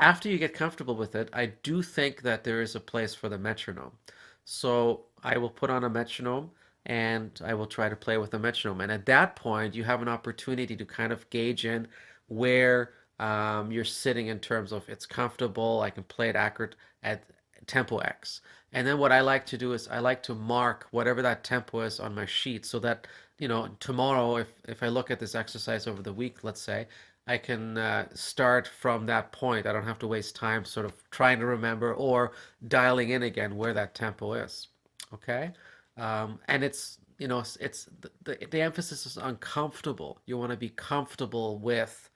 After you get comfortable with it, I do think that there is a place for the metronome. So I will put on a metronome and I will try to play with the metronome. And at that point, you have an opportunity to kind of gauge in where you're sitting in terms of it's comfortable. I can play it accurate at tempo X. And then what I like to do is I like to mark whatever that tempo is on my sheet so that, tomorrow, if I look at this exercise over the week, let's say, I can start from that point. I don't have to waste time sort of trying to remember or dialing in again where that tempo is. Okay? And it's the emphasis is on comfortable. You want to be comfortable with.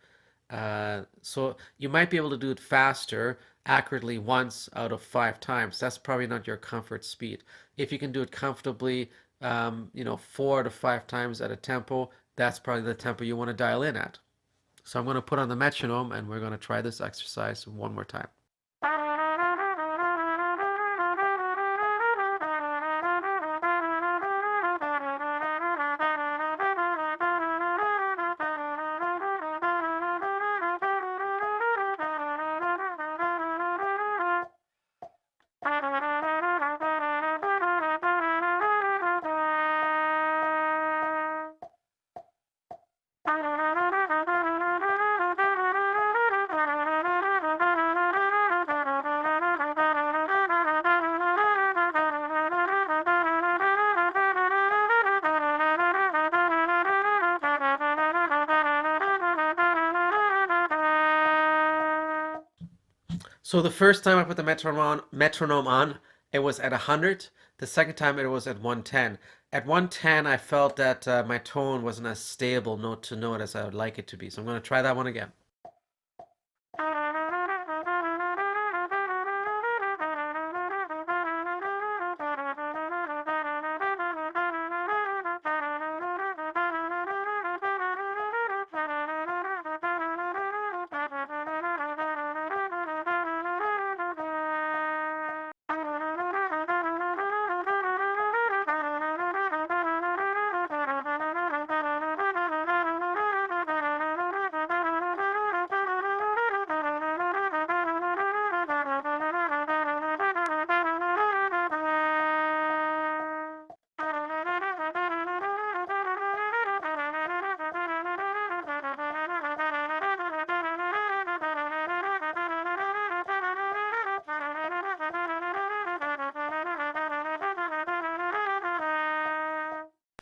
So you might be able to do it faster, accurately once out of 5 times. That's probably not your comfort speed. If you can do it comfortably, 4 to 5 times at a tempo, that's probably the tempo you want to dial in at. So I'm going to put on the metronome and we're going to try this exercise one more time. So the first time I put the metronome on, it was at 100. The second time it was at 110. At 110, I felt that my tone wasn't as stable note to note as I would like it to be. So I'm going to try that one again.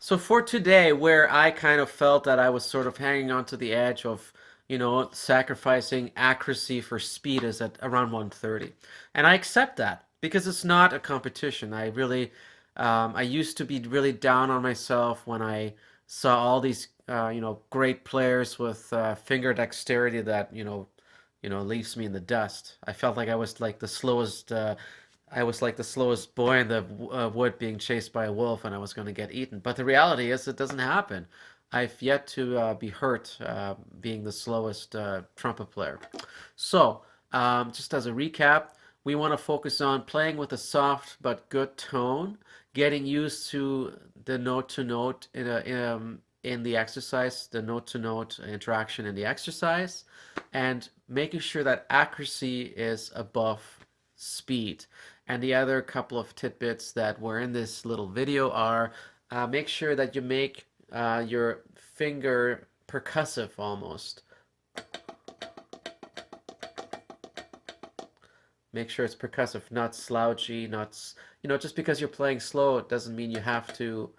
So for today, where I kind of felt that I was sort of hanging on to the edge of, sacrificing accuracy for speed is at around 130. And I accept that because it's not a competition. I used to be really down on myself when I saw all these, great players with finger dexterity that, leaves me in the dust. I felt like I was like the slowest boy in the wood being chased by a wolf and I was going to get eaten. But the reality is it doesn't happen. I've yet to be hurt being the slowest trumpet player. So, just as a recap, we want to focus on playing with a soft but good tone, getting used to the note to note in the exercise, the note to note interaction in the exercise, and making sure that accuracy is above speed. And the other couple of tidbits that were in this little video are make sure that you make your finger percussive almost. Make sure it's percussive, not slouchy, just because you're playing slow, it doesn't mean you have to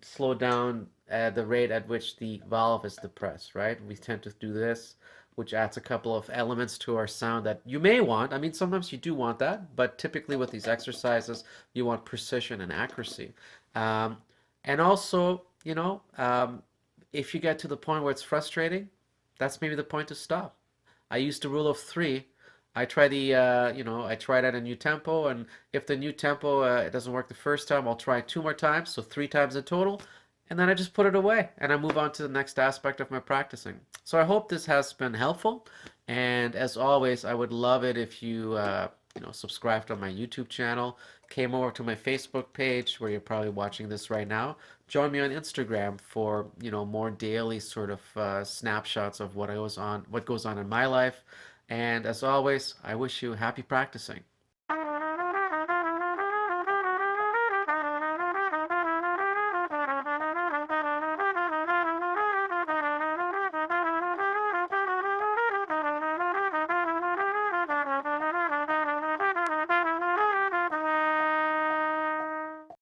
slow down at the rate at which the valve is depressed, right? We tend to do this, which adds a couple of elements to our sound that you may want. I mean, sometimes you do want that, but typically with these exercises, you want precision and accuracy. Um, and also, if you get to the point where it's frustrating, that's maybe the point to stop. I used the rule of three. I tried at a new tempo, and if the new tempo it doesn't work the first time, I'll try 2 more times, so 3 times in total, and then I just put it away and I move on to the next aspect of my practicing. So I hope this has been helpful, and as always, I would love it if you subscribed on my YouTube channel, came over to my Facebook page where you're probably watching this right now. Join me on Instagram for, more daily sort of snapshots of what goes on in my life. And as always, I wish you happy practicing.